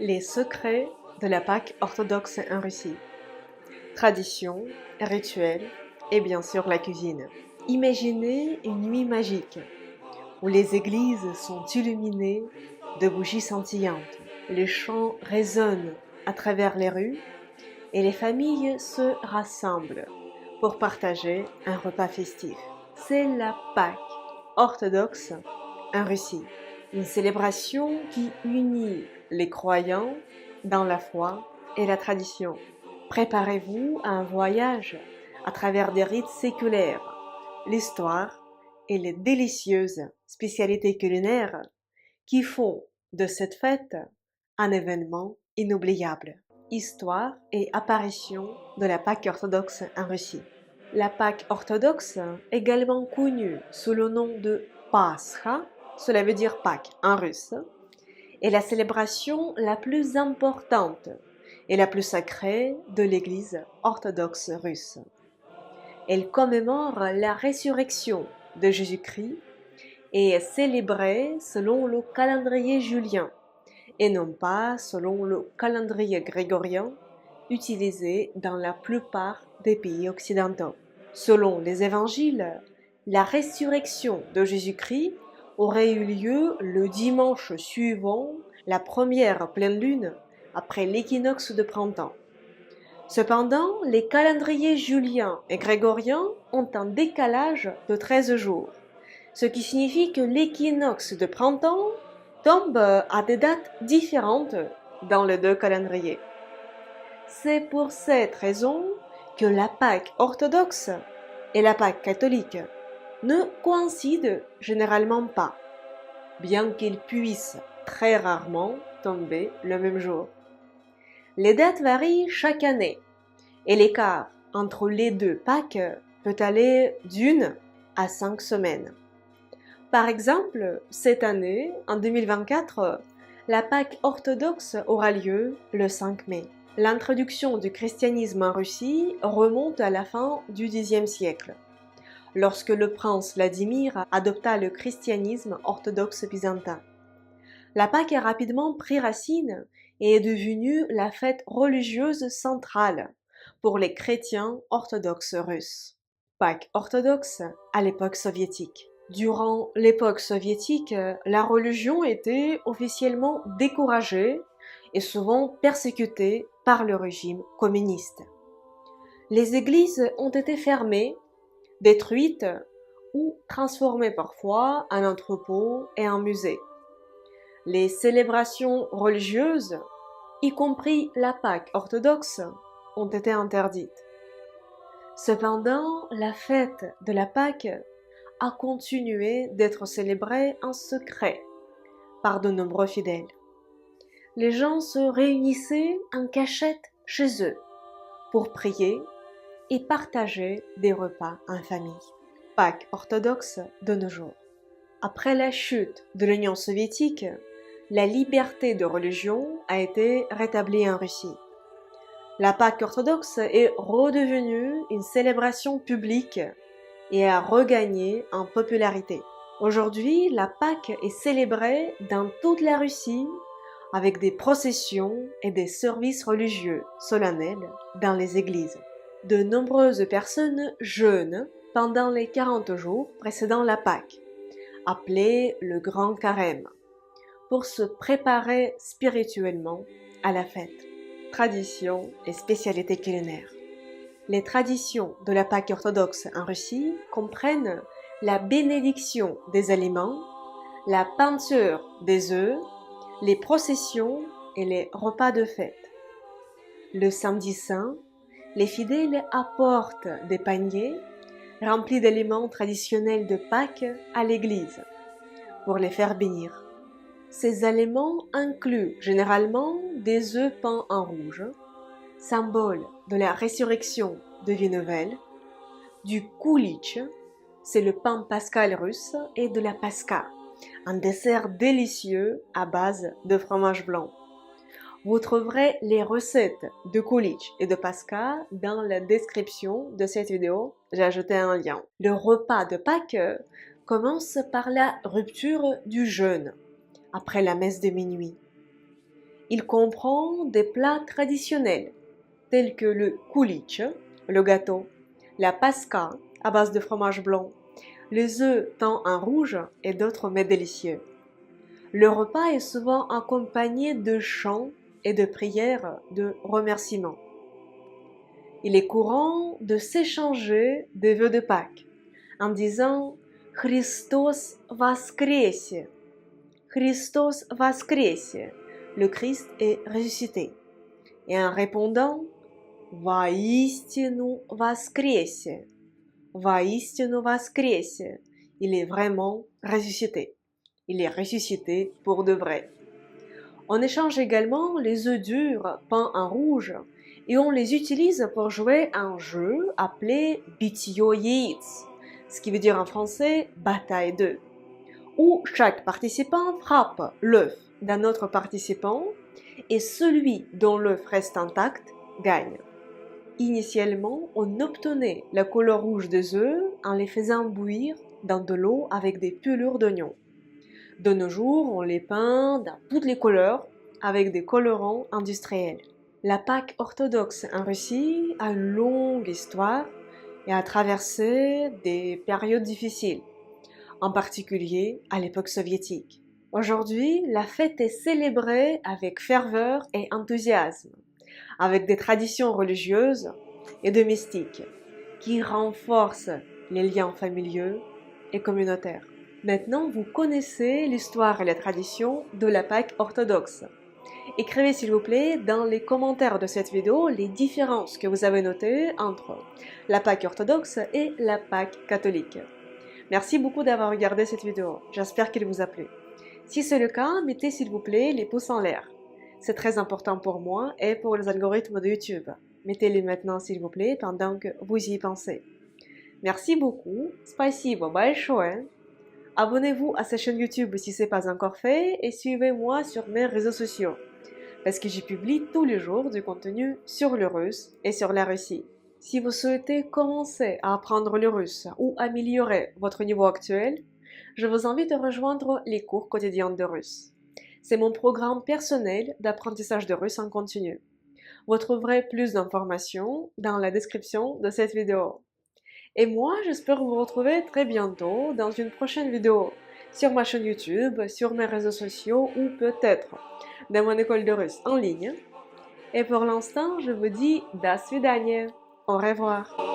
Les secrets de la Pâque orthodoxe en Russie. Traditions, rituels et bien sûr la cuisine. Imaginez une nuit magique où les églises sont illuminées de bougies scintillantes. Les chants résonnent à travers les rues et les familles se rassemblent pour partager un repas festif. C'est la Pâque orthodoxe en Russie, une célébration qui unit les croyants dans la foi et la tradition. Préparez-vous à un voyage à travers des rites séculaires, l'histoire et les délicieuses spécialités culinaires qui font de cette fête un événement inoubliable. Histoire et apparition de la Pâque orthodoxe en Russie. La Pâque orthodoxe, également connue sous le nom de Pascha, cela veut dire Pâques en russe, est la célébration la plus importante et la plus sacrée de l'Église orthodoxe russe. Elle commémore la résurrection de Jésus-Christ et est célébrée selon le calendrier julien et non pas selon le calendrier grégorien utilisé dans la plupart des pays occidentaux. Selon les évangiles, la résurrection de Jésus-Christ aurait eu lieu le dimanche suivant la première pleine lune après l'équinoxe de printemps. Cependant, les calendriers julien et grégorien ont un décalage de 13 jours, ce qui signifie que l'équinoxe de printemps tombe à des dates différentes dans les deux calendriers. C'est pour cette raison que la Pâque orthodoxe et la Pâque catholique ne coïncident généralement pas, bien qu'ils puissent très rarement tomber le même jour. Les dates varient chaque année et l'écart entre les deux Pâques peut aller d'1 à 5 semaines. Par exemple, cette année, en 2024, la Pâque orthodoxe aura lieu le 5 mai. L'introduction du christianisme en Russie remonte à la fin du Xe siècle, lorsque le prince Vladimir adopta le christianisme orthodoxe byzantin. La Pâque a rapidement pris racine et est devenue la fête religieuse centrale pour les chrétiens orthodoxes russes. Pâque orthodoxe à l'époque soviétique. Durant l'époque soviétique, la religion était officiellement découragée et souvent persécutée par le régime communiste. Les églises ont été fermées, détruites ou transformées parfois en entrepôts et en musées. Les célébrations religieuses, y compris la Pâque orthodoxe, ont été interdites. Cependant, la fête de la Pâque a continué d'être célébrée en secret par de nombreux fidèles. Les gens se réunissaient en cachette chez eux pour prier et partager des repas en famille. Pâque orthodoxe de nos jours. Après la chute de l'Union soviétique, la liberté de religion a été rétablie en Russie. La Pâque orthodoxe est redevenue une célébration publique et a regagné en popularité. Aujourd'hui, la Pâque est célébrée dans toute la Russie avec des processions et des services religieux solennels dans les églises. De nombreuses personnes jeûnent pendant les 40 jours précédant la Pâque, appelé le Grand Carême, pour se préparer spirituellement à la fête. Traditions et spécialités culinaires. Les traditions de la Pâque orthodoxe en Russie comprennent la bénédiction des aliments, la peinture des œufs, les processions et les repas de fête. Le samedi saint, les fidèles apportent des paniers remplis d'aliments traditionnels de Pâques à l'église pour les faire bénir. Ces aliments incluent généralement des œufs peints en rouge, symbole de la résurrection de vie nouvelle, du koulitch, c'est le pain pascal russe, et de la paska, un dessert délicieux à base de fromage blanc. Vous trouverez les recettes de koulitch et de paska dans la description de cette vidéo, j'ai ajouté un lien. Le repas de Pâques commence par la rupture du jeûne, après la messe de minuit. Il comprend des plats traditionnels tels que le kulich, le gâteau, la paska à base de fromage blanc, les œufs teints en rouge et d'autres mets délicieux. Le repas est souvent accompagné de chants et de prières de remerciement. Il est courant de s'échanger des vœux de Pâques en disant Christos воскресе, Christos воскресе, le Christ est ressuscité, et en répondant Воистину воскресе, Воистину воскресе, il est vraiment ressuscité. Il est ressuscité pour de vrai. On échange également les œufs durs peints en rouge et on les utilise pour jouer à un jeu appelé Bitio Yates, ce qui veut dire en français bataille d'œufs, où chaque participant frappe l'œuf d'un autre participant et celui dont l'œuf reste intact gagne. Initialement, on obtenait la couleur rouge des œufs en les faisant bouillir dans de l'eau avec des pelures d'oignons. De nos jours, on les peint dans toutes les couleurs avec des colorants industriels. La Pâque orthodoxe en Russie a une longue histoire et a traversé des périodes difficiles, en particulier à l'époque soviétique. Aujourd'hui, la fête est célébrée avec ferveur et enthousiasme, avec des traditions religieuses et de mystique qui renforcent les liens familiaux et communautaires. Maintenant, vous connaissez l'histoire et les traditions de la Pâque orthodoxe. Écrivez s'il vous plaît dans les commentaires de cette vidéo les différences que vous avez notées entre la Pâque orthodoxe et la Pâque catholique. Merci beaucoup d'avoir regardé cette vidéo, j'espère qu'elle vous a plu. Si c'est le cas, mettez s'il vous plaît les pouces en l'air. C'est très important pour moi et pour les algorithmes de YouTube. Mettez-les maintenant s'il vous plaît pendant que vous y pensez. Merci beaucoup, спасибо большое. Abonnez-vous à cette chaîne YouTube si ce n'est pas encore fait et suivez-moi sur mes réseaux sociaux parce que j'y publie tous les jours du contenu sur le russe et sur la Russie. Si vous souhaitez commencer à apprendre le russe ou améliorer votre niveau actuel, je vous invite à rejoindre les cours quotidiens de russe. C'est mon programme personnel d'apprentissage de russe en continu. Vous trouverez plus d'informations dans la description de cette vidéo. Et moi, j'espère vous retrouver très bientôt dans une prochaine vidéo sur ma chaîne YouTube, sur mes réseaux sociaux ou peut-être dans mon école de russe en ligne. Et pour l'instant, je vous dis до свидания. Au revoir.